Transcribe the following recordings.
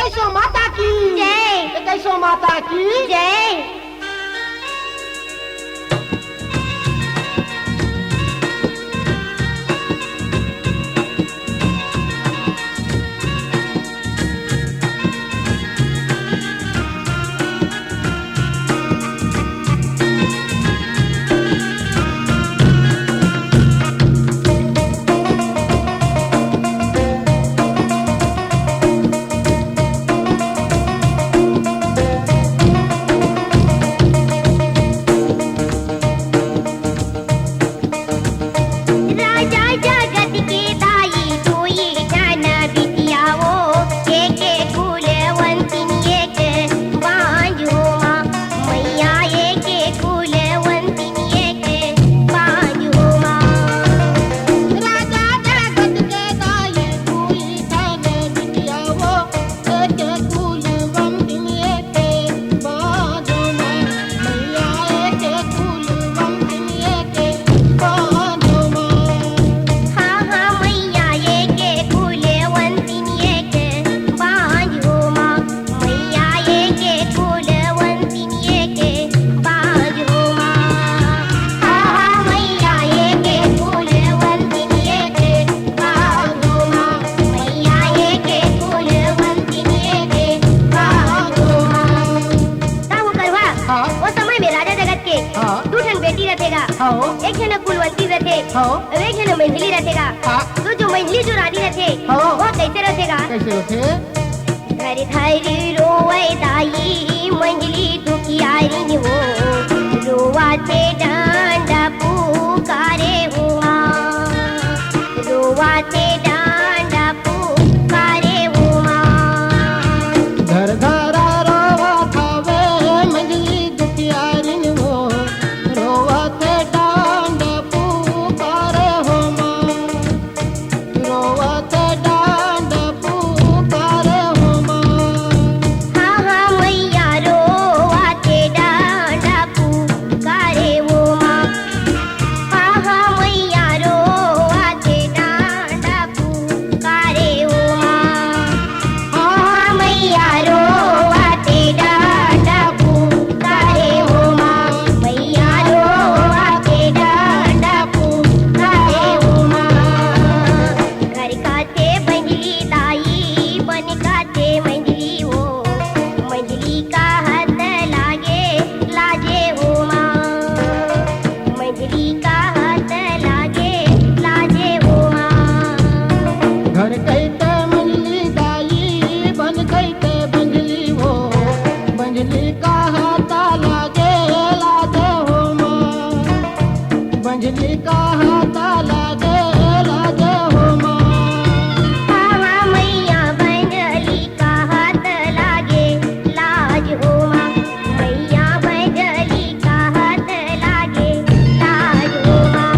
कैसो माता की जय। कैसो माता की जय। एक है ना कुलवंती रथे, एक है ना मंझली रथेगा। तो जो मंझली जो रानी रथे वो कैसे रथेगा? कैसे रथे? घर घर रोवे दाई मंझली दुखियारी हो, रोवा से डांडा पुकारे हुआ, रोवा से डांडा पुकारे हुआ। घर घर रोवा खावे मंझली दुखियारी हो, रोवा से डांडा पुकारे हो माँ, रोवा से डांडा पुकारे हो माँ। हाँ हाँ मैया रोवा से डांडा पुकारे हो माँ, हाँ हाँ मैया रोवा से डांडा पुकारे हो माँ, हाँ हाँ मैया रोवा से डांडा पुकारे हो माँ, मैया रोवा से डांडा पुकारे हो माँ। घर खाते मंझली दाई बन खाते मंझली हो, मंझली का हाथ लागे लाजे हो माँ, मंझली का हाथ लागे लाजे हो माँ। घर कहते मंझली दाई बन कहते बंजली हो, बंजली का हाथ लागे लागे हो माँ, बंजली का हाथ लागे लागे हो माँ। हाँ हाँ मैया बंजली का हाथ लागे लाज हो माँ, मैया बंजली का हाथ लागे लाज हो माँ।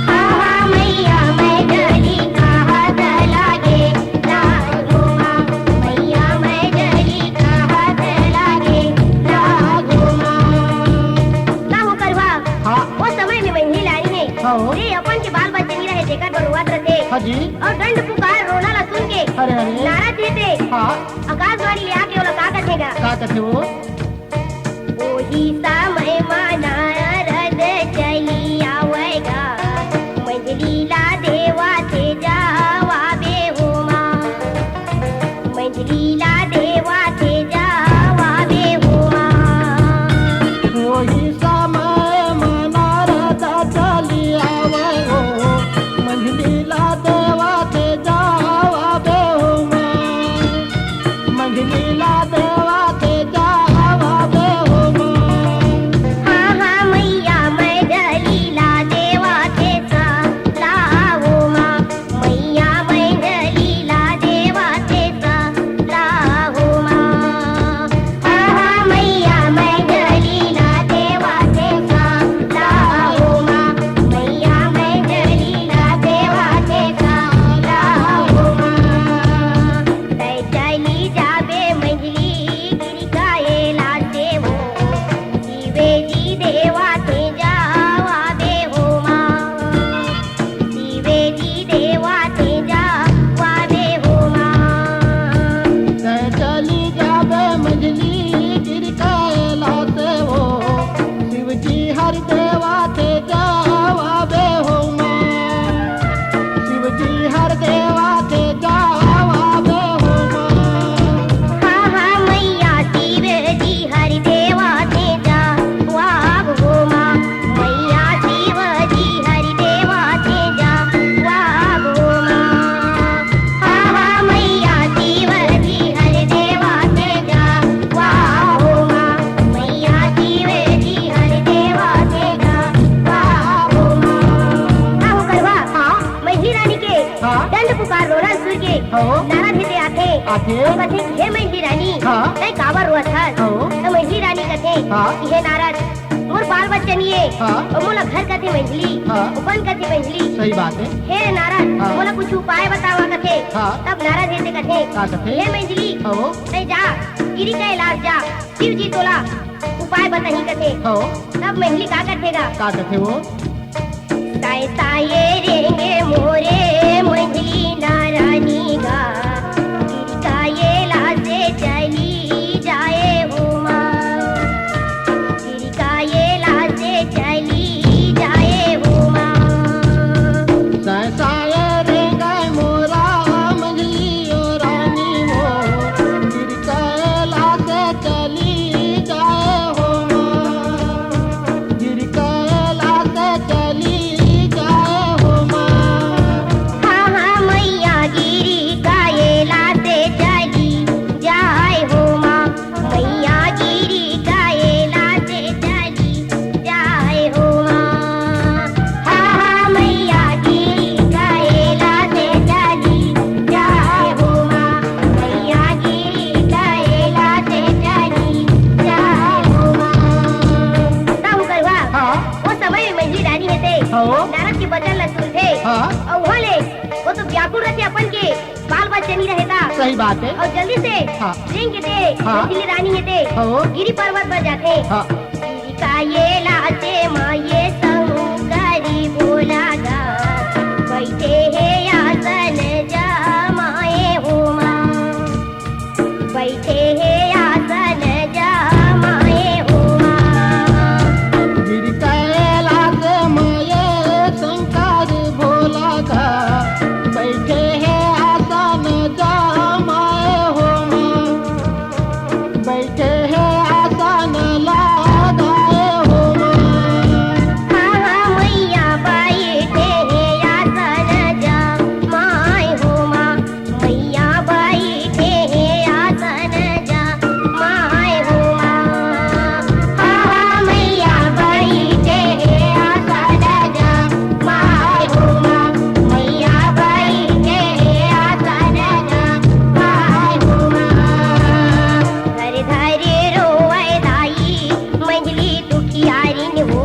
हाँ हाँ मैया बंजली का हाथ लागे लाज हो माँ, मैया बंजली का हाथ लागे लाज हो माँ। का हो करवा? हाँ वो समय में मंझली लानी है, हाँ रे अपन के बाल बच्चे नहीं रहे देखा बरुआत रहते हाँ जी और दंड पुकार रोना ला सुन के अरे अरे नारा देते हाँ आकाशवाणी ले आके वो का कथेगा? क्या कहते हो? ओही समय माना रद चली आवेगा, मंझली ला देवा से जावाबे हो माँ, मंझली ला देवा से जावाबे हो माँ। वही समय मना रहता चली आवे हो, मंझली ला देवा से जावाबे हो माँ, मंझली ला देवा से जावाबे हो माँ। हो नारद हेते आथे आथे कथे हे मंझली रानी हाँ। तै काबर रोत हस हो तो मंझली रानी कथे हाँ। कि हे नारद मोर बाल बच्चन ये हाँ। और मोला घर कथे मंझली हाँ। उपन कथे मंझली सही बात है हे नारद हाँ। मोला कुछ उपाय बतावा कथे हाँ। तब नारद हेते कथे का कथे हे मंझली हो तै जा गिरी का इलाज जा शिव जी तोला उपाय बताही कथे हो तब मंझली का कथेगा का कथे वो ताए ताए रेंगे मोरे मंझली नारानी गा गिरी का ये लासे चली जाए हो माँ गिरी का ये लासे चली जाए हो माँ साए रे गए मोरा मंझली ओ रानी वो गिर कैला से चली जाए हो माँ गिर कैला से चली जाए हो माँ हाँ हाँ मैया गिरी का ये लासे चली जाए हो माँ मैया गिरी का ये लासे चली जाए हो माँ हाँ हाँ मैया गिरी का ये लासे चली जाए हो माँ मैया गिरी का ये लासे चली जाए हो माँ ताऊ करवा हाँ वो समय में मंझली रानी हेते हो नारद के बचन ल सुनथे हाँ और वहाँ ले वो तो व्याकुल रहते अपन के बाल बच्चे नहीं रहता सही बात है और जल्दी से हाँ। रेंग के दे हाँ। मंझली रानी हेते हो गिरी पर्वत पर जाते हाँ गिरी का ये लाते माँ ये संगरी बोला गा बैठे है आसन जमाए हो माँ बैठे है आसन जमाए हो माँ गिर कैला से माये शंकर भोला का बैठे हैं आसन जमाए हो माँ बैठे हैं आसन लगाए हो माँ हाँ हाँ मैया बैठे है आसन जमाए हो माँ मैया बैठे है आसन जमाए हो माँ हाँ हाँ मैया बैठे है आसन जमाए हो माँ मैया बैठे है आसन जमाए हो माँ धरे धरे रोए दाई मंझली दुखियारिन हो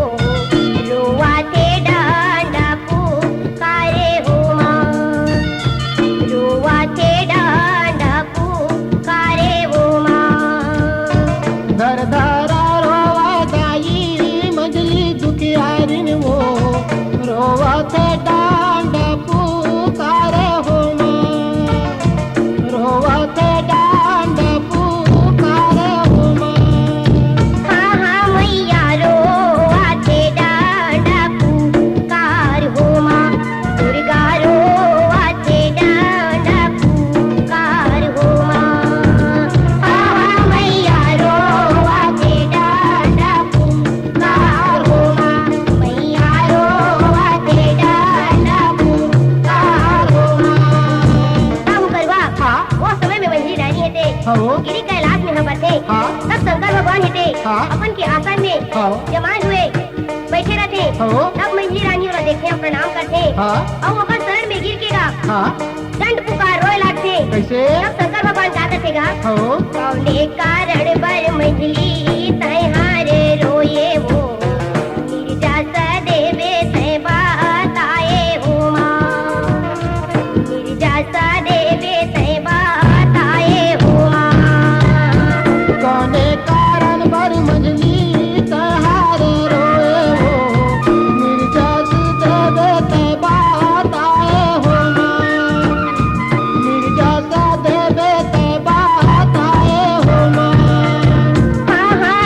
रोवाते डांडा पुकारे हो माँ रोवाते डांडा पुकारे हो माँ धर धरा रोवा दाई मंझली दुखियारिन वो रोवा थे डांड पुकारे हो माँ रोवा थे डांड पुकारे हो माँ हाँ हाँ मैया रोवाते डांडा पुकार हो माँ दुर्गा रोवाते डांडा पुकार हो माँ हाँ हाँ मैया रोवाते डांडा पुकार हो माँ मैया रोवाते डांडा पुकार हो माँ ताऊ करवा हाँ वो समय में मंझली रानी हेते हो गिरी कैलाश में हम बसे हाँ तब शंकर भगवान हेते हाँ। अपन के आसन में हाँ जमान हुए बैठे रहते हो तब मंझली रानी वाला देखे और प्रणाम करते हाँ और वो अपन शरण में गिर के गा हाँ दंड पुकार रोए लागते कैसे तब शंकर भगवान का कथेगा हो कौने कारण बर मंझली तय हारे रोए वो गिरजा सदेवे तय बात आए हो माँ गिरजा सदेवे तय बात आए हो माँ कौने कारण बर मंझली तहार रोए हो निर्जस देवे ते बात आए हो माँ निर्जस देवे ते बात आए हो माँ हाँ हाँ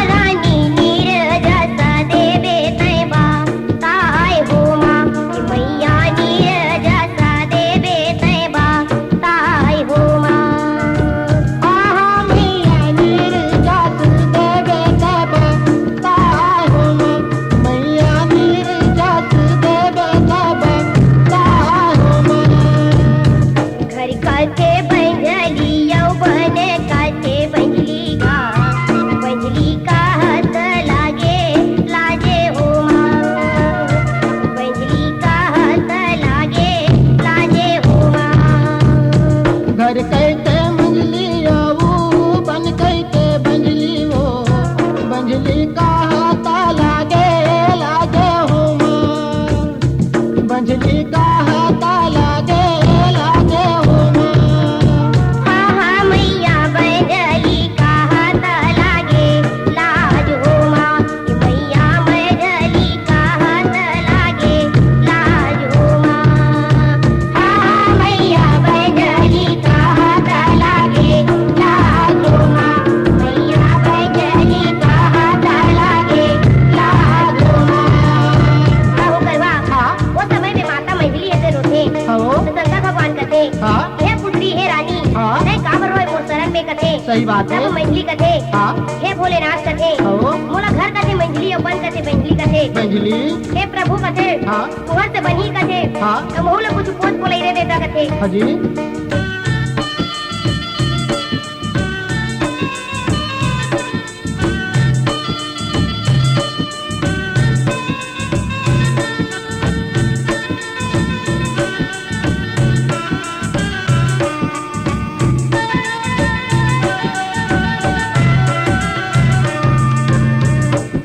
कर कहते मंझली आऊ बन कहते बंझली वो बंझली का हाथा लागे लागे हो माँ बंझली का हाथा लागे लागे हो माँ हाँ हाँ मैया बैजली का हाथ लागे लाज हो माँ कि मैया बैजली का हाथ लागे लाज हो माँ हाँ हाँ मैया बैजली का हाथ लागे लाज हो माँ मैया बैजली का हाथ लागे लाज हो माँ हो करवा हाँ वो समय में माता मैथिली ऐसे रोते हो तो शंकर भगवान कथे हाँ हे पुत्री हे रानी हाँ। नहीं काबर होए मोर शरण में कथे सही बात है सब मैथिली कथे हाँ हे भोलेनाथ कथे हो मोला घर कथे मैथिली और बन कथे मैथिली कथे बंझली हे प्रभु कथे हाँ कुंवर से बनी कथे हाँ तो मोहला कुछ पोत पोलाई रे देता कथे हाजी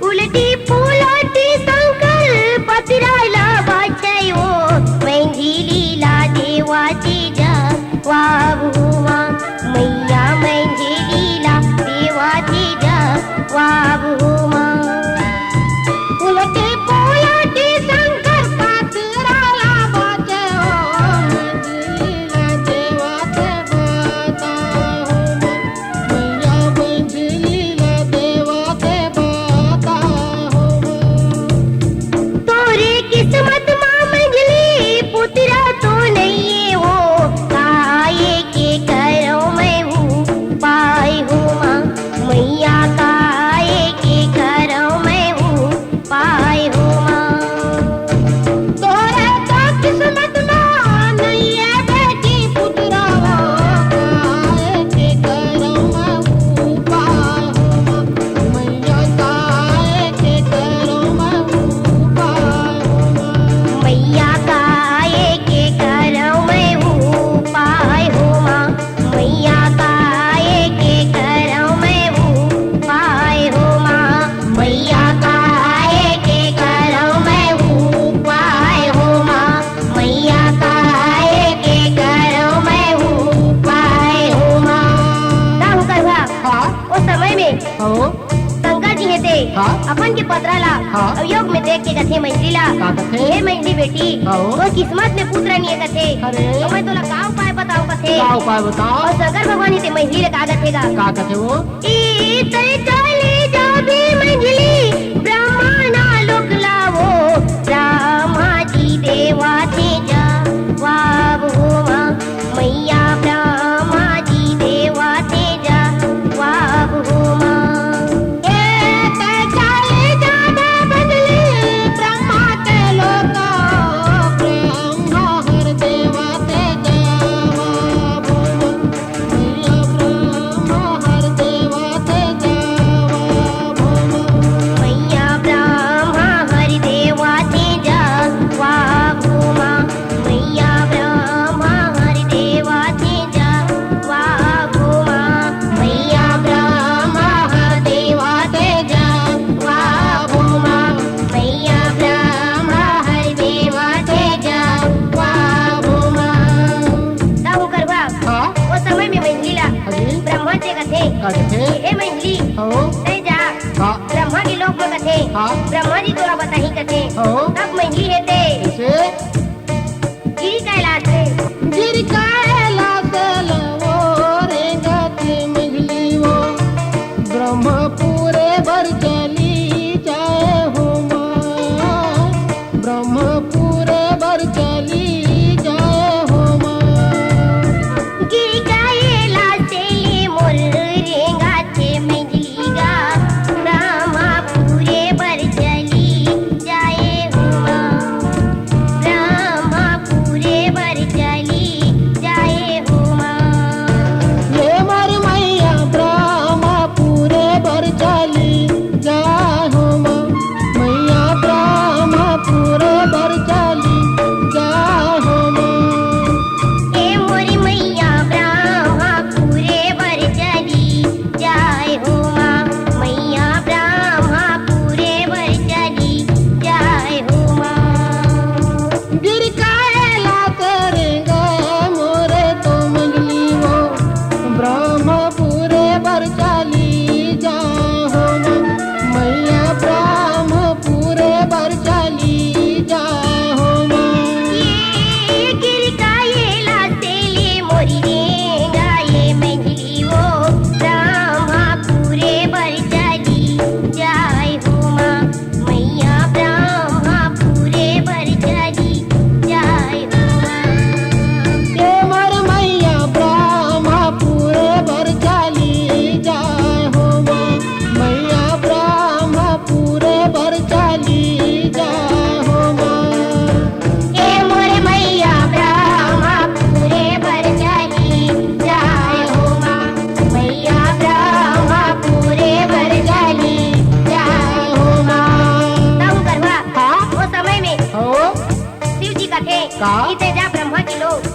उलटी पुलटी शंकर पतिरायला वाचयो मैथिली ला देवाची जा वाबुमा मैया मैथिली ला देवाची जा वाबुमा उलटी पुलटी शंकर पातिराला बाजे हो मंझलीला देवाचे बाता हो मैया मंझलीला देवाचे बाता हो तोरे किस्मत माँ मंझली पुतरा तो नहीं हो काये के करो मैं हूँ पाई हूँ माँ मैया काये के करो मैं हूँ पाई हूँ माँ तोरे तो किस्मत में नहीं है बेटी पुतरा हो काहे के करो मैं ऊपर हो मैया काहे के करो मैं ऊपर हो मैया काये के करो मैं हूँ पाई हूँ माँ मैया काये के करो मैं हूँ पाई हूँ माँ मैया काये के करो मैं हूँ पाई हूँ माँ मैया काये के करो मैं हूँ पाई हूँ माँ का हूँ करवा हाँ उस समय में हो शंकर जी हेते हाँ। अपन के पतराला हाँ। और योग में देख के कथे मैथिला का कथे? हे मैथिली बेटी हाँ। तो किस्मत में पुत्र नहीं है कथे अरे। तो मैं तोला का उपाय बताऊं कथे क्या उपाय बताओ और शंकर भगवान ही ते मैथिली रे का कथेगा का कथे वो ई तई चले जा भी मैथिली ब्रह्मणा लोक लावो ब्रह्मा जी देवा थे जा वाबो माँ मैया ब्रह्मा जी देवा थे जा वाबो माँ चले जाने बदली ब्रह्मा के लोका ब्रह्मा हर देवा ते जावा भूमा मैया ब्रह्मा हर देवा ते जावा भूमा मैया ब्रह्मा हरि देवा ते जा वाबो माँ मैया ब्रह्मा हरि देवा ते जा वाबो माँ मैया ब्रह्मा हरि देवा ते जा वाबो माँ मैया ब्रह्मा हरि देवा ते जा वाबो माँ का हो करवा हाँ वो समय में मैथिला हाजी ब्रह्मा से कथे का कथे हे मैथिली हो नहीं जा हाँ ब्रह्मा के लोक में कथे हाँ ब्रह्मा जी तोरा बताही कथे हो तब मैथिली हेते से गिरी कैलाश से गिर कायला से लवो रे गति मंझली वो ब्रह्मपुरे भर चली जाए हो माँ ब्रह्मपुरे भर चली जाए हो माँ गिरी कैलाश से ले मोर रेंगा थे मैथिली गा ब्रह्मा पूरे बर चली जाए हुआ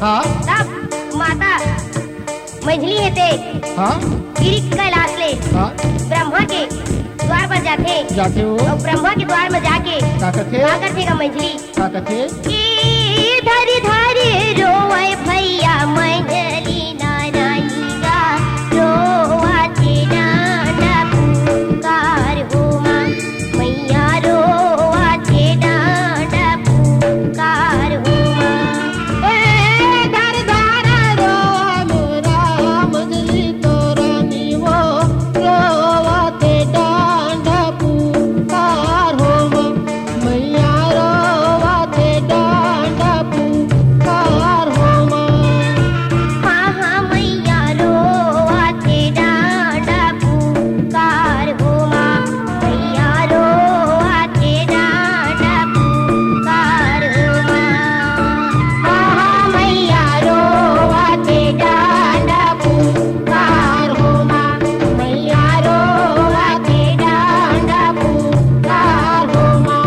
हाँ तब माता मंझली है ते हाँ गिरी कैलाश ले हाँ ब्रह्मा के द्वार पर जाते जाते हो और ब्रह्मा के द्वार में जाके का कथे क्या करते का मंझली का कथे ई धरी धरी रोए भैया मंझली नारायणी गा रोआते डांडा पुकार हो माँ मैया रोआते डांडा पुकार हो माँ ए धर धर रोआ मोरा मंजली तोरा नीवो रोवाते डांडा पुकार हो माँ मैया रोवाते डांडा पुकार हो माँ हाँ हाँ मैया रोआते डांडा पुकार हो माँ मैया रोआते डांडा पुकार हो माँ हाँ हाँ मैया रोआते डांडा पुकार हो माँ मैया रोआते डांडा पुकार हो माँ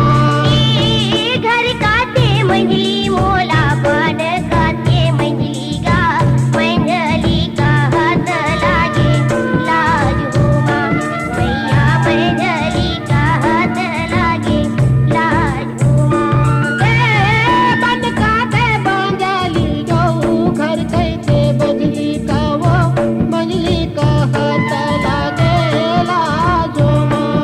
ई घर काते मंझली मोला बन काते मंझली गा मंझली का हाथ लागे लाज हो माँ मैया मंझली का हाथ लागे लाज हो माँ बन काते बंजली गऊ घर कैसे बजली का वो मंजली का हाथ लागे लाजो माँ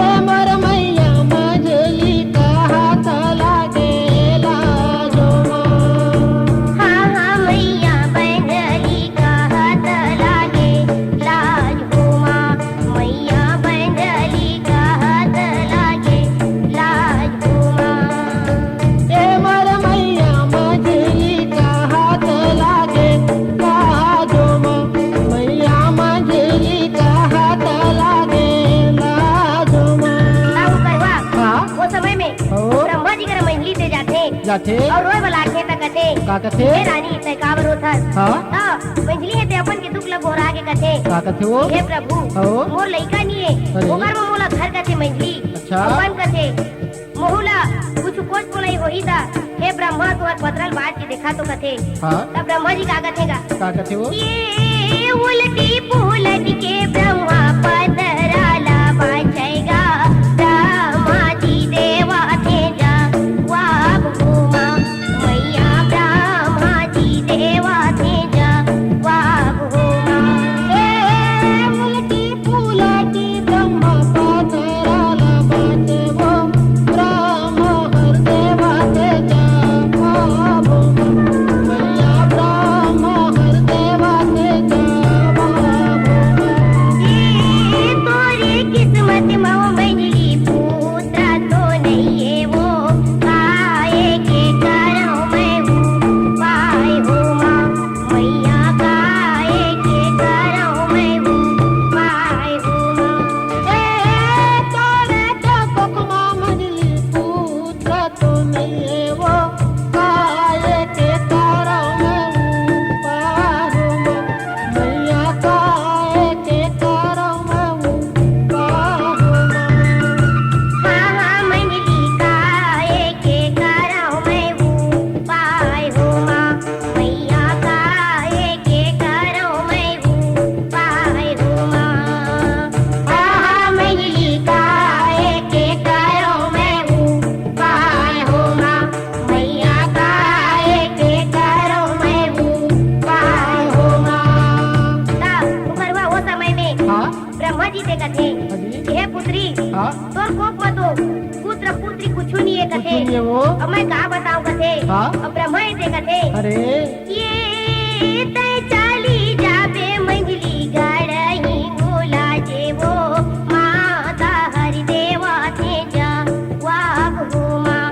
ए मोर मैया मंजली का हाथ लागे लाजो माँ हाँ हाँ मैया मंझली का हाथ लागे लाज हो माँ मैया मंझली का हाथ लागे लाज हो माँ ए मोर मैया मंजली का हाथ लागे लाजो माँ मैया मंजली का हाथ लागे लाजो माँ ताऊ करवा हाँ वो समय में हो ब्रह्मा जी कर मंझली से जाते जाते और रोए वाला थे तक कथे का कथे हे रानी तय काबर होथस हाँ तो मंझली है ते अपन के दुख लब होरा के कथे का कथे वो हे प्रभु हो मोर लइका नहीं है अरे। ओकर में मोला घर कथे मंझली अच्छा। अपन कथे मोहुला कुछ कोच बोलाई होही ता हे ब्रह्मा तोहर बदरल बात के देखा तो कथे हाँ तब ब्रह्मा जी का कथेगा का कथे वो ये उलटी पुलट के ब्रह्मा पदराला बाचेगा ब्रह्मा जी देवा थे जा वाब घूमा मैया ब्रह्मा जी देवा थे जा वाब घूमा ए उलटी पुलटी ब्रह्मा पाथराला बाटे वो ब्रह्म हर देवा ते जा बाबो मैया ब्रह्म हर देवा ते जा बाबो ये तोरी किस्मत मऊ मंजली पुत्र तो नहीं है वो काहे के करो मैं हूँ पाए हो माँ मैया काहे के करो मैं हूँ पाए हो माँ ए तोरे तो कोकमा मंजली पुत्र तो नहीं है वो काहे के करो मैं हूँ पारो माँ मैया काहे के करो मैं हूँ पारो माँ हाँ हाँ मंजली काहे के करो मैं हूँ पाए हो माँ मैया काहे के करो मैं हूँ पाए हो माँ हाँ हाँ मंजली काहे के करो मैं हूँ पाए हो माँ मैया काहे के करो मैं हूँ पाए हो माँ तब उकरवा वो समय में हाँ ब्रह्मा जी से कथे अजी हे पुत्री हाँ तोर कोप मतो पुत्र पुत्री कुछ नहीं है कथे सुनिए वो अब मैं कहा बताऊं कथे हाँ अब ब्रह्मा ऐसे कथे अरे ये तय चाली जाबे मंजली गड़ही गोला जे वो माता हरि देवा थे जा वाब हो माँ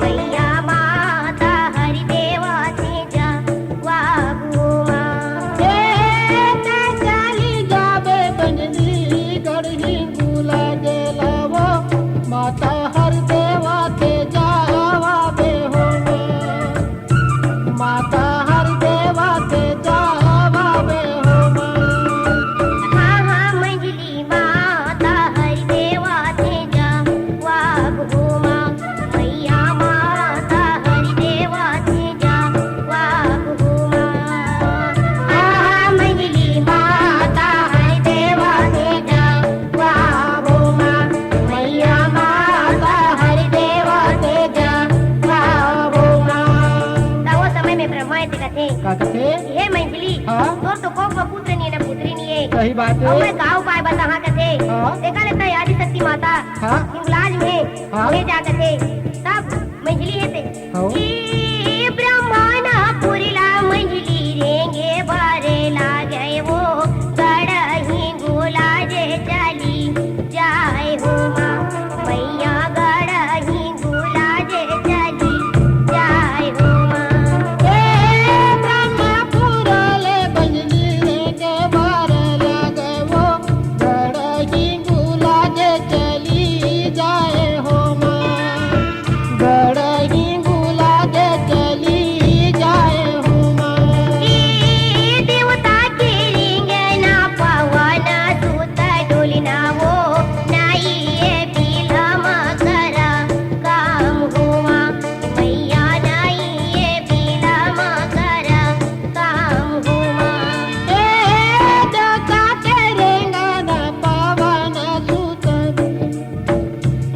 मैया माता हरि देवा थे जा वाब हो माँ ए ते चाली जाबे बंजली गढ़ी गुला गेला वो माता हर देवा ते जावा बे हो माता हर देवा हाँ तोर तो कोक में पुत्र नहीं है न पुत्री नहीं है। सही बात अब है। मैं गाँव पाए बता कथे हाँ। देखा लेता है आदि शक्ति माता हाँ। हिंगलाज में हाँ। ले जा कथे तब मंजली है ते हाँ। ई ब्रह्माना पुरिला मंजली रेंगे बारे लागे वो गड़ा हिंगुला जे चली जाए हो माँ मैया गड़ा हिंगुला जे चली जाए हो माँ। ब्रह्मपुरले बंजली के बार लगे वो गड़ा हिंगुला जे चली जाए हो माँ गड़ा हिंगुला जे चली जाए हो माँ। ई देवता के रिंगना पवन सुत डोलिना वो नाई ये बिलमा करा काम हुआ मैया नाई ये बिलमा करा काम हुआ। देवता के रेंगना पवन सुत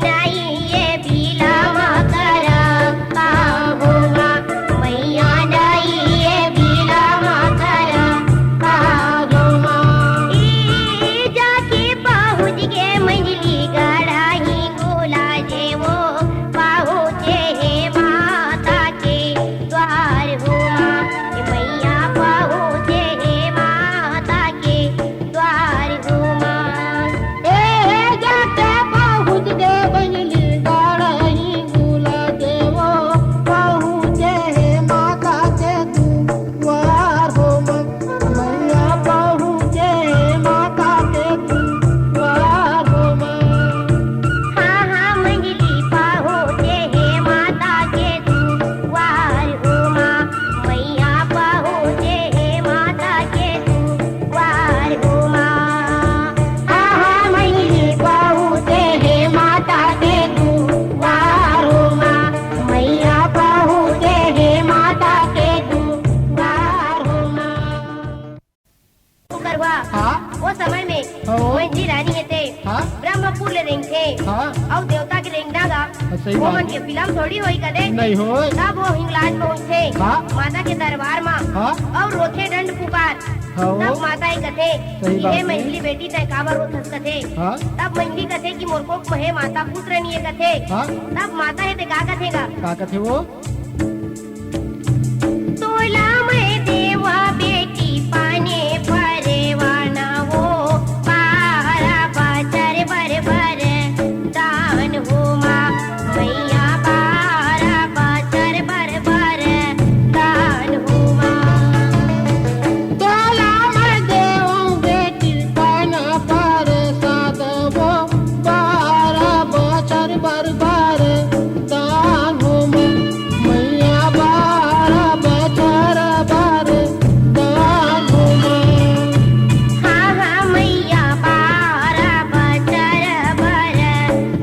नाई ये बिलमा करा काम हुआ मैया नाई ये बिलमा करा काम हुआ। ई जाके पहुँच गे मंजली गड़ा हिंगुला जे वो पहुँचे हे माता के द्वार हुआ मैया पहुँचे हे माता के द्वार हुआ। जाके पहुँच गे बंजली गाड़ा हिंगुला देवो पहुँचे हे माता के द्वार हो मैया पहुँचे हे माता के द्वार हो हाँ हाँ मंजली पहुँचे हे माता के द्वार हुआ मैया पहुँचे हे माता के द्वार हुआ। हाँ हाँ मंजली पहुँचे हे माता के द्वार हुआ मैया पहुँचे हे माता के द्वार हुआ। करवा हाँ वो समय में हाँ। मंजी रानी है ते हाँ ब्रह्मपुर ले रेंग थे हाँ और देवता के रेंग दागा सही वो बात मन के फिल्म थोड़ी होई कदे नहीं हो तब वो हिंगलाज पहुँचे हाँ। माता के दरबार में हाँ और रोथे दंड पुकार हाँ तब माता ही कथे सही कि बात हे है। मंजली बेटी तय काबर रोथस कथे हाँ तब मंजली कथे कि मोर को महे माता पुत्र नहीं है कथे हाँ तब माता है ते का कथेगा का कथे वो तोला मैं देवा बेटी पाने परेवाना वो पारा बाचर बर बर दान हो माँ मैया पारा बाचर बर बर दान हो माँ। तोला मैं देवों बेटी पान पर साधवो 12 बछर बरबर दान हो मैया 12 बछर बर दान हो हाँ हाँ मैया बारा बचर बर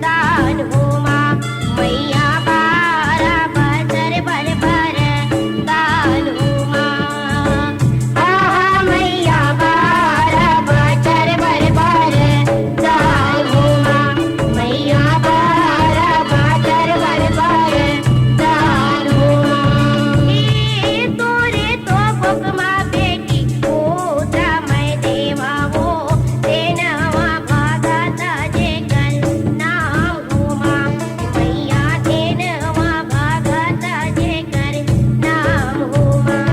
दान हो माँ मैया बारा बचर बर बर दान हो माँ। हाँ हाँ मैया बारा बचर बर बर दान हो माँ मैया बारा बचर बर बर दान हो माँ। ई तोरे तो बुकमा बेटी पूजा मैं देवा वो देनवा भगत जे कर नाम हो माँ मैया देनवा भगत जे कर नाम हो माँ।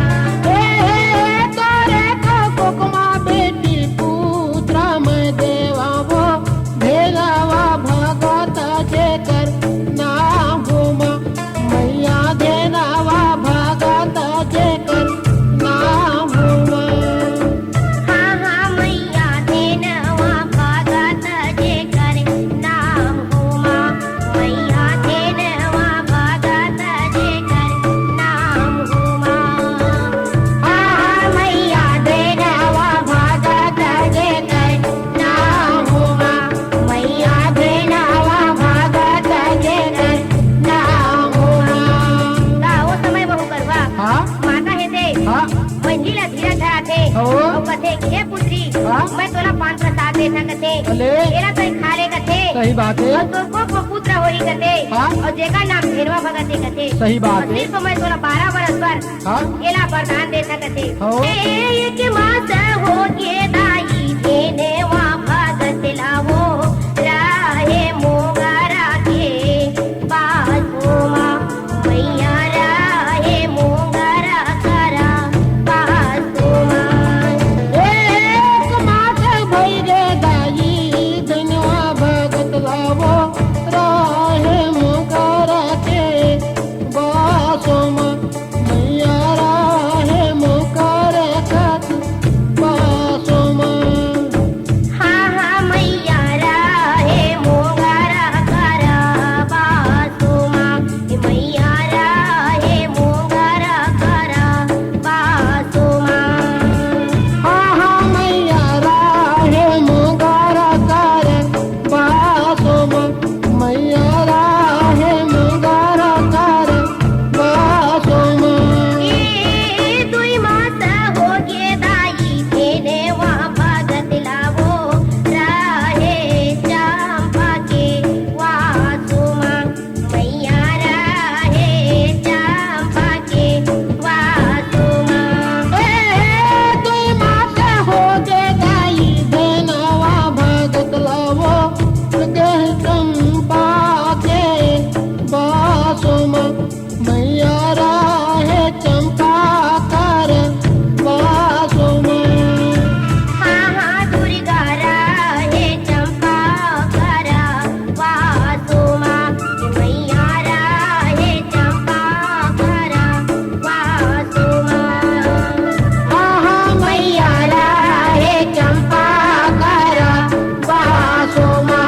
तोरे को कुकमा बेटी पुत्र मैं देवा वो भेलवा भगत जे कर नाम हो मैया देनवा भगत जे कर नाम हो हाँ हाँ मैया देनवा भगत जे कर नाम हो माँ मैया देनवा भगत जे कर नाम हो माँ। हाँ हाँ मैया देनवा भगत जे कर नाम हो माँ मैया देनवा भगत जे कर नाम हो माँ। का वो समय बहु करवा हाँ माता है ते हाँ मंजिला धीरा धरा थे हो। और कथे कि हे पुत्री हाँ। मैं तोला पान प्रसाद देता कथे अले। तेरा तो खा ले कथे सही बात है और तोर को पुत्र होई कथे हाँ। और जेका नाम धेनवा भगत है कथे सही बात और है सिर्फ मैं तोला 12 बरस पर हाँ केला वरदान देता कथे हो। ए एक मास हो गे दाई देने वा भगत लावो राहे मोगरा के बासुमा मैया राहे मोगरा करा बासुमा एक मास भई रे दाई धनवा भगत लावो राहे मोगरा के बासुमा मैया राहे मोगरा खात बासुमा हाँ हाँ मैया राहे मोगरा करा बासुमा मैया राहे मोगरा करा बासुमा आहा मैया राहे मोगरा कर बासुमा मैया राहे मोगरा कर बासुमा ए दुई मास हो गे दाई देने वा भगत लावो राहे चंपा के वासुमा मैया राहे चंपा के वासुमा दुई मास हो गे दाई धनवा भगत लावो गह चंपा के बासुमा मैया राहे चंपा कर बासुमा हाँ हाँ दुर्गा राहे चंपा करा वासुमा मैया राहे चंपा करा वासुमा आहा मैया राहे चंपा कर बासुमा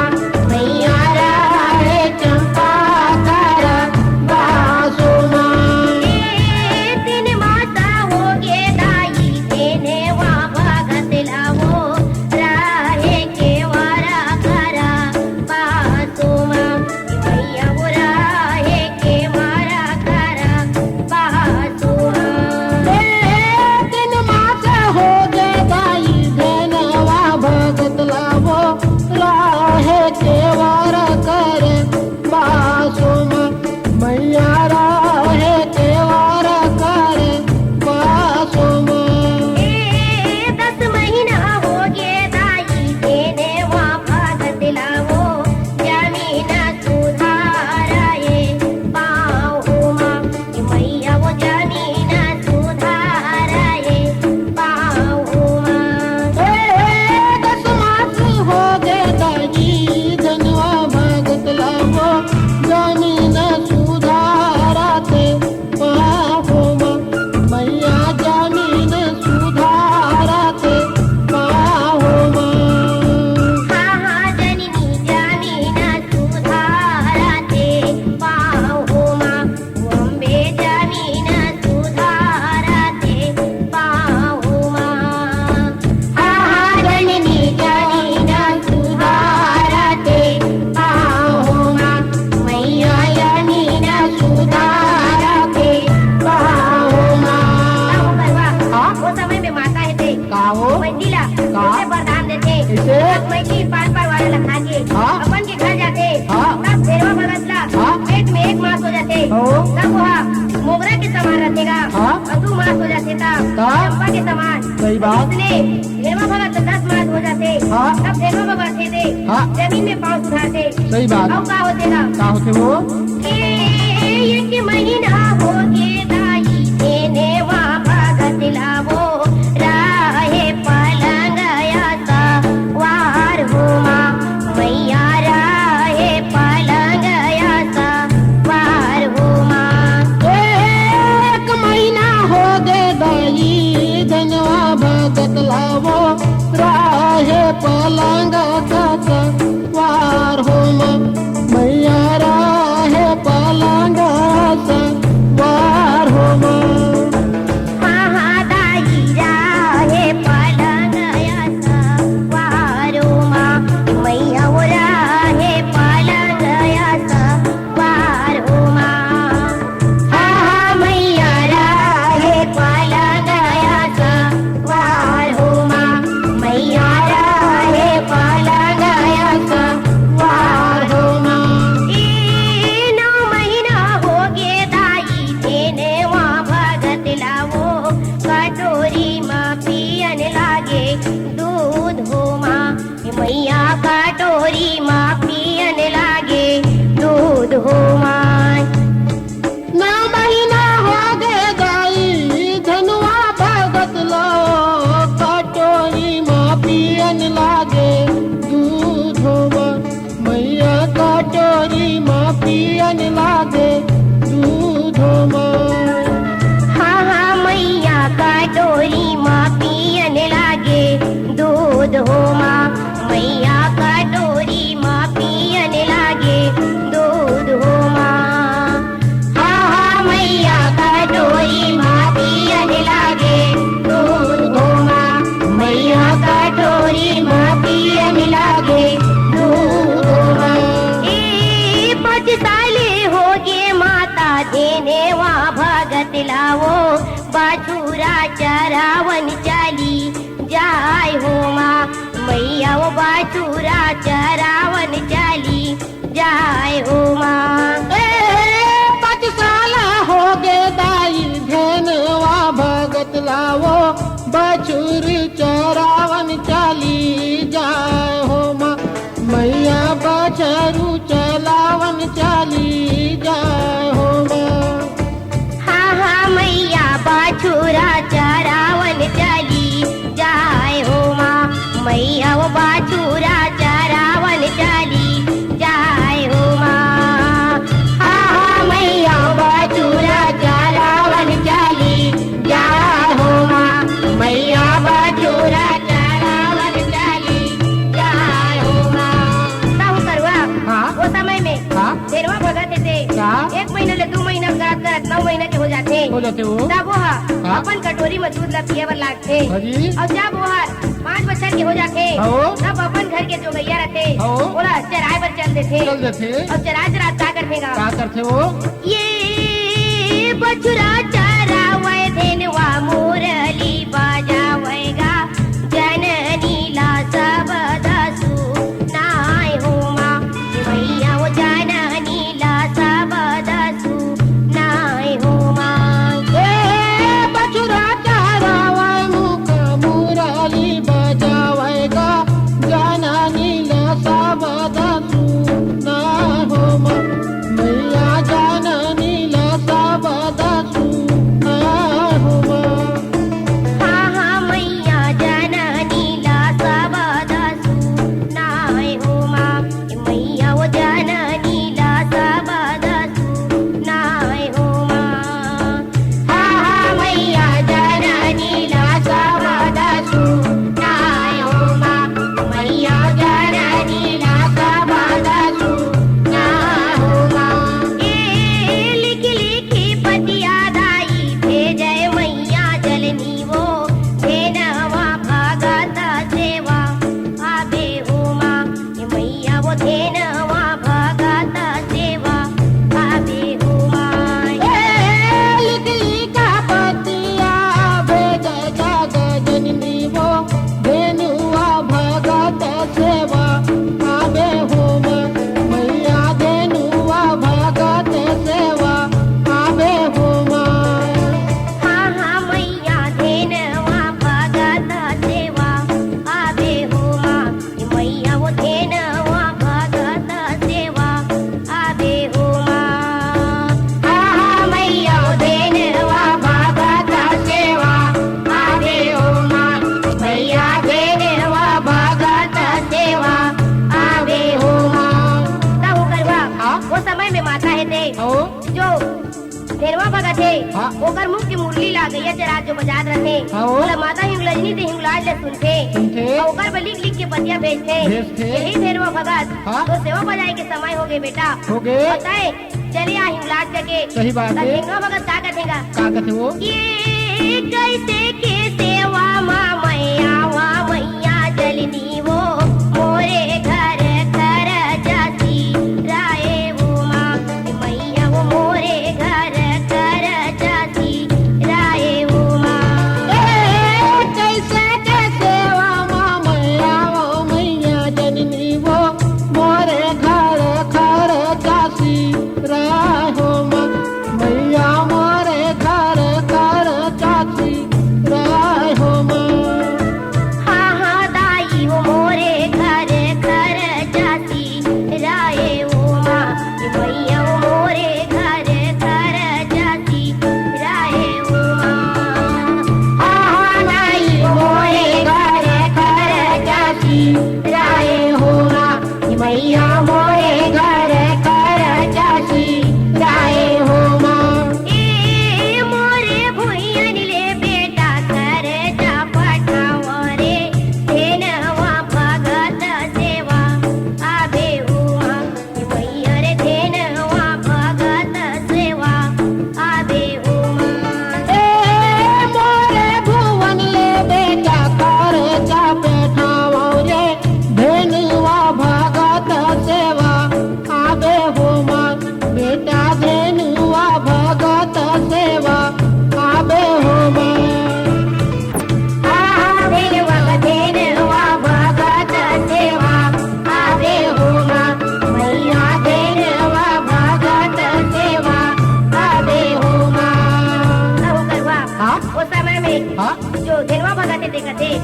मैया राहे चंपा कर बासुमा तीन माता हो गे दाई देने वा भगत लावो राहे के वारा करा बासुमा मैया वो राहे के वारा करा बासुमा दिन मास हो गे दाई धनवा भगत लावो राहे के वार कर बासुमा मैया राहे के वार कर बासुमा 10 महीना हो गे दाई देने वा भगत लावो जमीन सुधाराए पाहुमा मैया वो जमीन सुधाराए पाहुमा 10 मास हो गे दाई धनवा भगत लावो जमीन सुधारते पाहुमा मैया जमीन सुधारते पाहुमा हाँ हाँ जननी जमीन सुधाराते पाहुमा बॉम्बे जमीन सुधाराते पाहुमा आहा जननी जमीन सुधारते पाहुमा मैया जमीन सुधारते पाहुमा हाँ? वो समय में माता है थे का हो मंजिला का? उसे वरदान देते कैसे? तब मैकी पार वाले लखा के हाँ? अपन के घर जाते हाँ? तब फेरवा बदला हाँ? पेट में 1 मास हो जाते हो? तब वहाँ मोगरा के समान रहेगा हाँ? और 2 मास हो जाते तब तब? चंपा के समान सही बात इसलिए फेरवा भगत 10 मास हो जाते हाँ? तब फेरवा बाबा थे थे हाँ? जमीन में पाँव सुधारते सही बात अब का होतेगा का होते वो एक महीना हो गे दाई देने वा भगत लावो राहे पलंग आसा वार होमा मैया राहे पलंग आसा वार होमा एक महीना हो गे दाई धनवा भगत लावो राहे पलंग कत वार होमा मैया राहे पलंग वार होमा हाँ हाँ दाई राहे पलंग आसा वार होमा मैया वो राहे पलंग आसा वार होमा आहा मैया राहे पलंग आसा वार होमा मैया राहे पलंग पियन लागे दूध माँ। हाँ हाँ मैया कटोरी माँ पियन लागे दूध हो माँ। मैया कटोरी माँ पियन लागे दूध हो माँ। हाँ हाँ मैया कटोरी माँ पियन लागे दूध हो माँ। मैया कटोरी माँ पियन लागे दूध हो माँ। ए 5 साले हो गे माता देने वा भगत लावो बाछुरा चरावन चाली जाय हो माँ। मैया वो बाछुरा चरावन चाली जाय हो माँ। 5 साल हो गे दाई धेनवा भगत लावो बछुर चरावन चाली जाय हो माँ। मैया बछरू चलावन चाली जाय हो माँ। हाँ हाँ मैया बाछुरा चरावन चाली जाय हो माँ। मैया वो बाछुरा चरावन चाली जाय हो माँ। हाँ हाँ मैया बाछुरा चरावन चाली जाय हो माँ। मैया बाछुरा चरावन चाली जाय हो माँ। ताहू करवा हाँ। वो समय में हाँ। देरवा भगत थे क्या? 1 महीना ले 2 महीना करत करत 9 महीना के हो जाते हो तब वो हाँ। अपन कटोरी में दूध ला पिए बर लागथे। हाजी। और जब वो 5 बच्चन के हो जाते हो। तब अपन घर के जो गैया रहते हो। ओला चराए बर चल देथे। चल देथे। और चरा चरा का करथेगा का करथे वो? ये बछुरा चरावै धेनवा मुरली बजावेगा जननी ला सब दसु नाय हो माँ। मैया वो जननी ला सब दसु नाय हो माँ। बछुरा चरावै मुख मुरली बजावेगा जननी ला सब दसु नाय हो माँ। मैया जननी ला सब दसु नाय हो माँ। हाँ हाँ मैया जननी ला सब दसु नाय हो माँ। मैया वो जननी ला सब दसु नाय हो माँ। हाँ हाँ मैया जननी ला सब दसु नाय हो माँ। मैया जननी ला सब दसु नाय हो माँ। ए लिखी लिखी पतिया दाई भेजै मैया जलनी वो धेनवा भगत सेवा आबे हो माँ। मैया वो धेनवा भगत सेवा आबे हो माँ। लिखली का पतिया भेज जग जननी वो धेनुआ भगत सेवा आबे हो माँ। मैया धेनुआ भगत सेवा आबे हो माँ। हाँ हाँ मैया धेनवा भगत सेवा आबे हो माँ। मैया वो धेनवा भगत सेवा आबे हो माँ। हाँ हाँ मैया वो धेनवा भगत सेवा आबे हो माँ। मैया धेनवा भगत सेवा आबे हो माँ। ताहू करवा हाँ। वो समय में माता है थे हो जो धेरवा भगत है हाँ। ओकर मुख की मुरली ला गैया चरा जो बजात रहते हाँ। बोला माता हिंगलजनी ते हिंगलाज ले सुनते सुनथे। और ओकर पर लिख लिख के पतिया भेजते भेजथे। यही धेरवा भगत हाँ। तो सेवा बजाए के समय हो गए बेटा हो गए। बताए चलिए आ हिंगलाज जगे सही बात तब है। हिंगवा भगत का करेगा का कहते वो? ये कैसे के सेवा माँ मैया जलनी वो मोरे घर घर जाती राय वो माँ। मैया वो मोरे घर घर जाती राय वो माँ। कैसे कैसे वा मैया वो मैया जननी वो मोरे घर घर जासी राय हो माँ। मैया मोरे घर घर जासी राय हो माँ।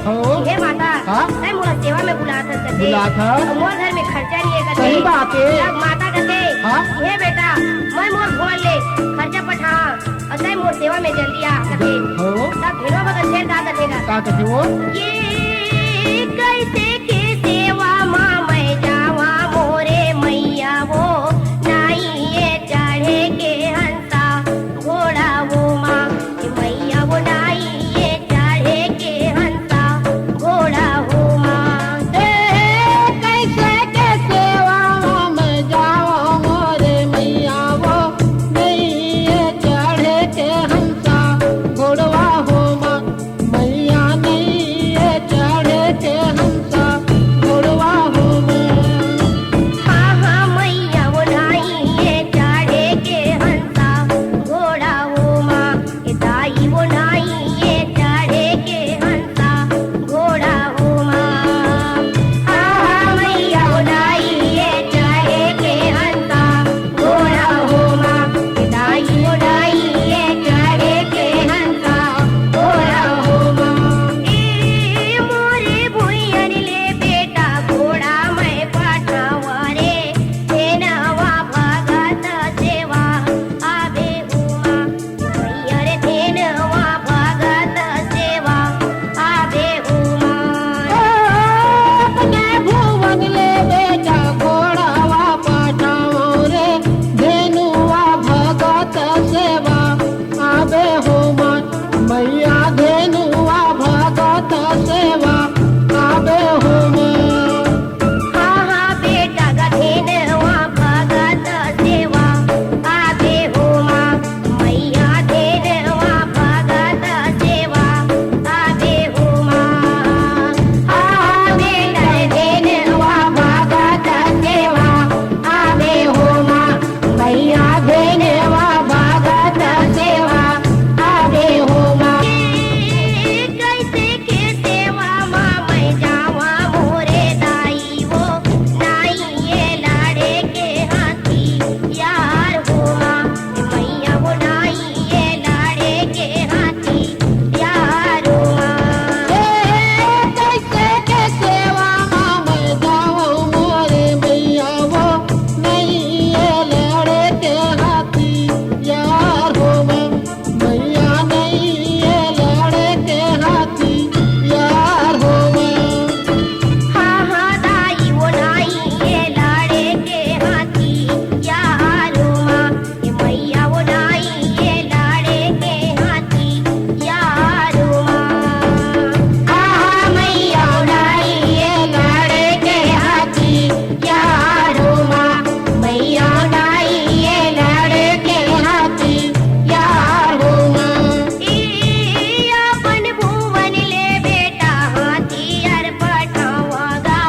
हो हे माता हाँ? तय मोला सेवा में बुलात हस कथे बुलात ह? और मोर घर में खर्चा नहीं है कथे सही बात है। तब माता कथे हाँ? हे बेटा मैं मोर भुवन ले खर्चा पठा और तय मोर सेवा में जल्दी आ कथे हो तब भेड़वा भगत शेर का कथेगा का कथे वो ये कैसे के सेवा माँ मैं जावा मोरे मैया वो नाई ये चढ़े के हंसा घोड़ा वो माँ कि मैया वो नाई ये चढ़े के हंसा घोड़ा वो माँ कैसे के सेवा में जाओ मोरे मैया वो नहीं चढ़े के हंसा घोड़वा हो माँ मैया नहीं चढ़े के हंसा घोड़वा हो माँ हाँ हाँ मैया वो नाई ये चढ़े के हंसा घोड़ा वो माँ ये दाई वो नाई ये चढ़े के हंसा घोड़ा वो माँ हाँ हाँ मैया वो नाई ये चढ़े के हंसा घोड़ा वो माँ ये दाई वो नाई ये चढ़े के हंसा घोड़ा वो माँ ए मोरे भुइयन ले बेटा घोड़ा मैं पठावा रे धेनवा भगत सेवा आबे उमा मैया रे धेनवा भगत सेवा आबे उमा अपने भुवन ले बेटा घोड़ावा पठाओ रे धेनुआ भगत सेवा आबे हो माँ मैया धेनुआ भगत सेवा आबे हो माँ हाँ हाँ बेटा गधेनवा भगत सेवा आबे उमा मैया धेनवा भगत सेवा आबे उमा हाँ हाँ बेटा धेनवा भगत सेवा आबे उमा मैया धेनवा भगत सेवा आबे उमा कैसे के सेवा माँ मैं जावा मोरे दाई वो नाई ये लाड़े के हाथी यार हो माँ मैया वो नाई ये लाड़े के हाथी यार हो माँ कैसे के सेवा मैं जाऊँ मोरे मैया वो नहीं लड़े के हाथी यार हो माँ मैया नहीं लड़े के हाथी यार हो माँ हाँ हाँ दाई वो नाई ये लाड़े के हाथी यार हो माँ मैया वो नाई ये लाड़े के हाथी यार हो माँ हाँ मैया वो नाई ये लाड़े के हाथी यार हो माँ मैया नाई ये लाड़े के हाथी यार हो माँ अपन भुवन ले बेटा हाथी अर पठावागा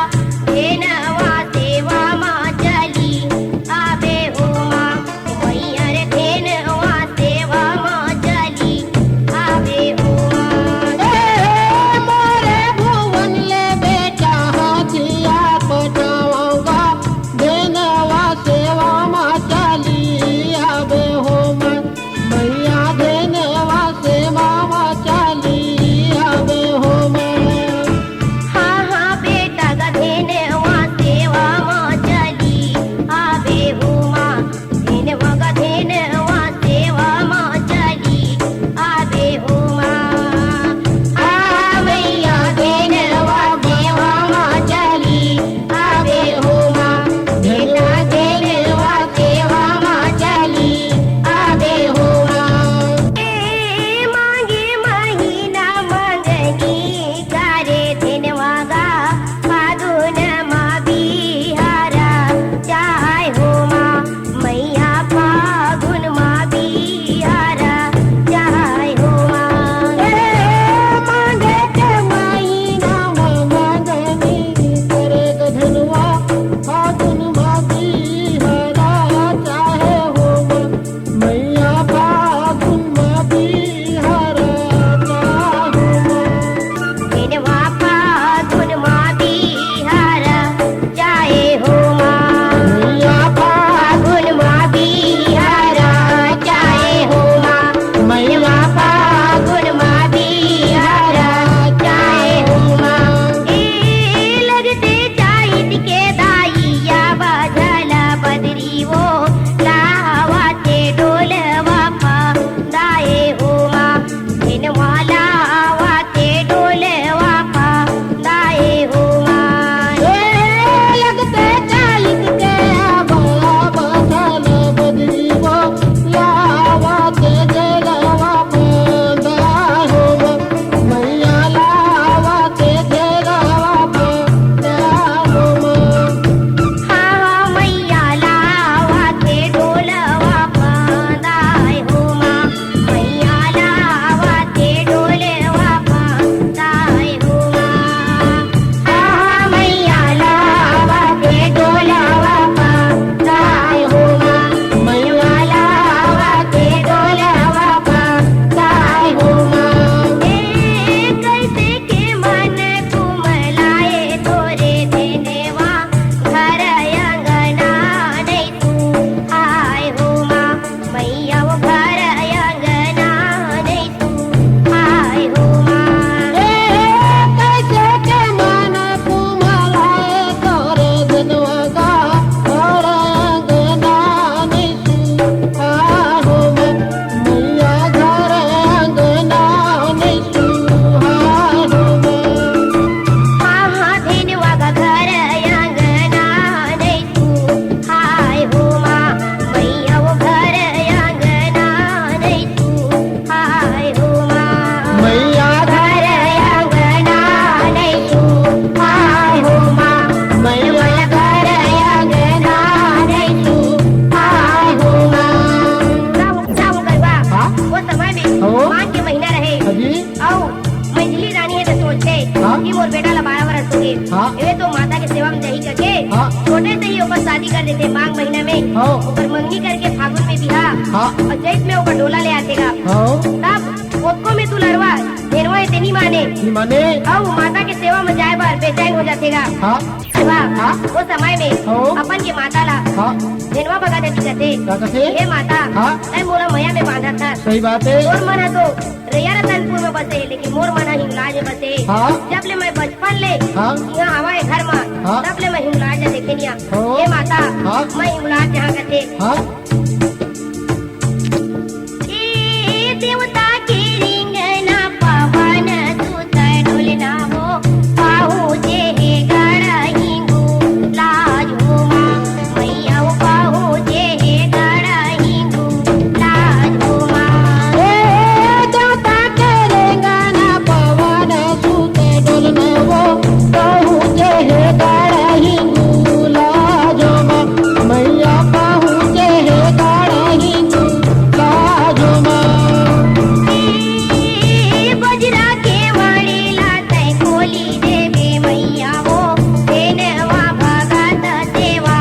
धेनवा सेवा माँ चली आबे हो माँ मैया रे धेनवा सेवा माँ चली आबे हो माँ मोरे भुवन ले बेटा हाथिया पटाऊंगा धेनवा सेवा माँ चली आबे हो माँ मैया धेनवा सेवा माँ चली आबे हो माँ हाँ हाँ बेटा गधेनवा सेवा माँ चली आबे हो माँ धेनवा गधेनवा सेवा माँ चली आबे हो माँ हाँ मैया धेनवा सेवा माँ चली आबे हो माँ बेटा धेनवा सेवा माँ चली आबे हो माँ ए मांगे महीना मंगनी करे धेनवा गा फागुन माँ बिहारा चाय हो माँ मैया फागुन माँ बिहारा चाय हो माँ मांगे के महीना मंगनी करे धनवा फागुन माती हरा चाहे हो माँ मैया फागुन माती हरा चाहे हो माँ धेनवा फागुन माँ बिहारा चाय हो माँ मैया फागुन माँ बिहारा चाय हो माँ मैया फागुन माँ बिहारा चाय हो मोर बेटा ला 12 वर्ष हो गए। हाँ। एवे तो माता के सेवा में जही करके हाँ। छोटे से ही ओकर शादी कर देते माघ महीना में। हाँ। ओकर मंगनी करके फागुन में बिहा हाँ। और चैत में ओकर डोला ले आतेगा। हाँ। तब ओको में तू लड़वा धेनवा है तेनी माने नहीं माने। और माता के सेवा में जाए बार बेचैन हो जातेगा। हाँ। सेवा हाँ। वो समय में हाँ। अपन के माता ला हाँ। धेनवा भगा देती कहते क्या कहते? हे माता हाँ। ऐ मोला मैया में बांधा था। सही बात है। मोर मन है तो रैया रतनपुर में बसे लेकिन मोर मन है हिंगलाज में बसे। हाँ। जब ले मैं बचपन ले हाँ। यहाँ हवा है घर में हाँ। तब ले मैं हिंगलाज ले देखे निया। हाँ। हे माता हाँ। मैं हिंगलाज जहाँ कहते हाँ। ए देवता के रिंगना पवन सुत डोलना हो पाहु जे हे गड़ा हिंगू लाज हो माँ मैया हो पाहु जे हे गड़ा हिंगू लाज हो माँ। ए देवता के रेंगाना पवन सुत डोलना वो कहूँ जे हे गाड़ा हिंगू लाजो माँ मैया कहूँ जे हे गाड़ा हिंगू लाजो माँ। बजरा के वाणी लाते खोली देवे मैया हो देनवा भगत सेवा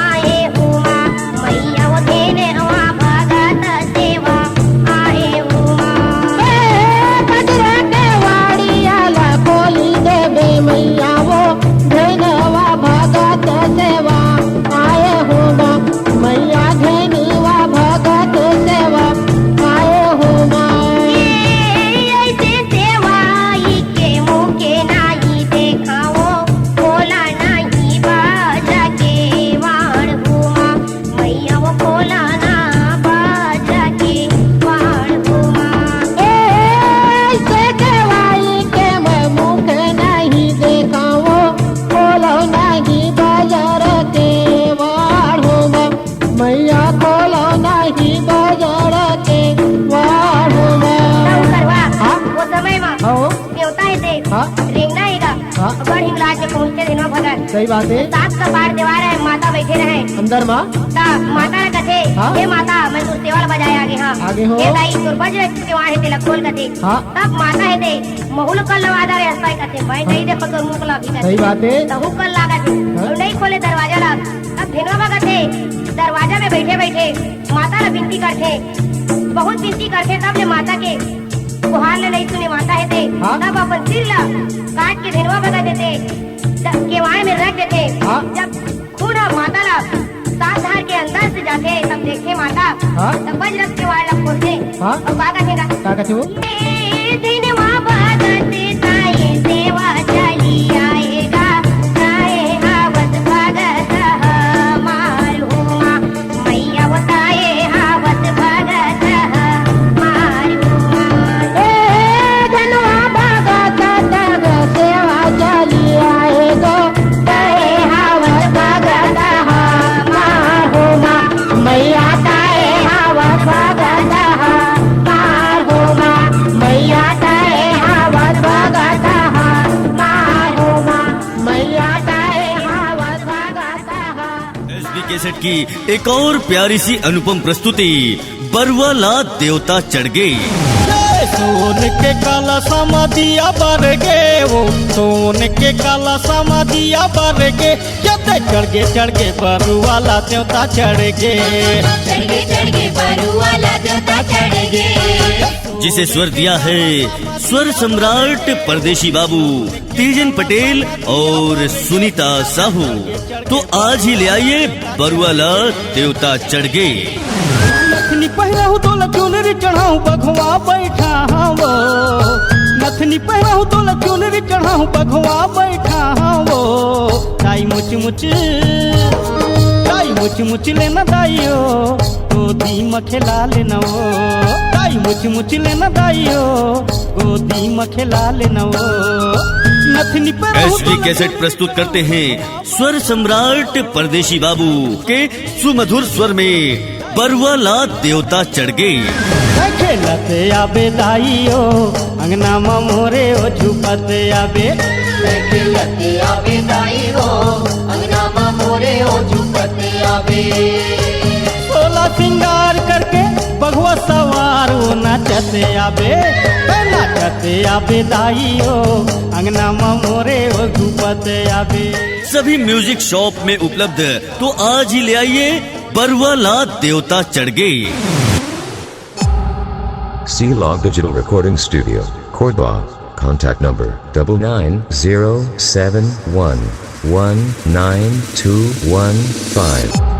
आए हो माँ मैया हो देनवा भगत सेवा आए हो माँ। बजरा के वाड़ियाला खोली देवे मैया वो धनवा भगत सेवा आए हो माँ मैया धनवा भगत सेवा आए हो माँ। ऐसे सेवाई के मुके नाही देखाओ खोला नाही बाजा के वाण हो माँ मैया वो खोला ना बाजा के वाण हो माँ। ऐसे देवाई के मैं मुख नहीं देखाओ खोलो नहीं बाजार के वाड़ हो माँ मैया खोलो नहीं बाजार के वाड़ हो माँ। ताऊ करवा हाँ। वो समय में हाँ। देवता है ते हाँ। रेंगना हैगा हाँ। बड़ हिंगलाज के पहुँचते दिनों भगत सही बात है। सात का पार दीवार है माता बैठे रहे अंदर माँ ता माता ने कथे हाँ। हे माता मैं तुर सेवा बजाए आगे हाँ आगे हो। हे दाई तुर बज सेवा है तेला खोल कथे हाँ। तब माता है ते महुल कल लवादा रे हस्ता कथे मैं नहीं दे पकर मुंह कला भी सही बात है। तहु कल लागा थे हाँ। और नहीं खोले दरवाजा ला तब धेनवा भगत थे दरवाजा में बैठे बैठे माता ने विनती करते बहुत विनती करते तब ले माता के गुहार ले नहीं सुने माता है थे हाँ। तब अपन सिर ला काट के धेनवा भगत देते केवाड़ में रख देते हाँ। जब खून माता ला सात धार के अंदर से जाते तब देखे माता हाँ। तब बजरत के वाड़ ला खोलते हाँ। और का कहेगा क्या कहते हो? दिनवा भगत ताई सेवा चली आएगा ताए हावत भगत हमार हो माँ मैया वो ताए हावत भगत हमार हो माँ। धनवा भगत तग सेवा चली आएगो ताए हावत भगत हमार हो माँ मैया ताए हावत भगत हमार हो माँ मैया ताए हावत भगत हमार हो माँ मैया ताए हावत भगत एसबी कैसेट की एक और प्यारी सी अनुपम प्रस्तुति बरुआ ला देवता चढ़ गए। सोन के काला समाधिया बर गे वो सोन के काला समाधिया बर गे जते चढ़ गे बरुवाला देवता चढ़ गे बरुवाला देवता चढ़ गे। जिसे स्वर दिया है स्वर सम्राट परदेशी बाबू तीजन पटेल और सुनीता साहू। तो आज ही ले आइए बरुआला देवता चढ़ गए। नथनी पहराहू तो लचुनरी चढ़ाऊ बघवा बैठा वो नथनी पहराहू तो लचुनरी चढ़ाऊ बघवा बैठा वो ताई मुच मुच लेना दाइयो गोदी में खेला लेना वो ताई मुच लेना दाइयो गोदी में खेला लेना वो नथनी पहराहू एसबी कैसेट प्रस्तुत करते हैं स्वर सम्राट परदेशी बाबू के सुमधुर स्वर में बरुआला देवता चढ़ गए। खेलते आबे दाइयो अंगना में मोरे ओ झुपते आबे खेलते आवे दाई हो अंगना में मोरे हो झुकते आवे। सोला सिंगार करके बघुआ सवार वो नाचते आबे नाचते आबे दाइयो अंगना में मोरे रघुपत आवे। सभी म्यूजिक शॉप में उपलब्ध, तो आज ही ले आइए बरुआ लात देवता चढ़गे। C-Log Digital Recording Studio, Cordoba. Contact number 9907119215.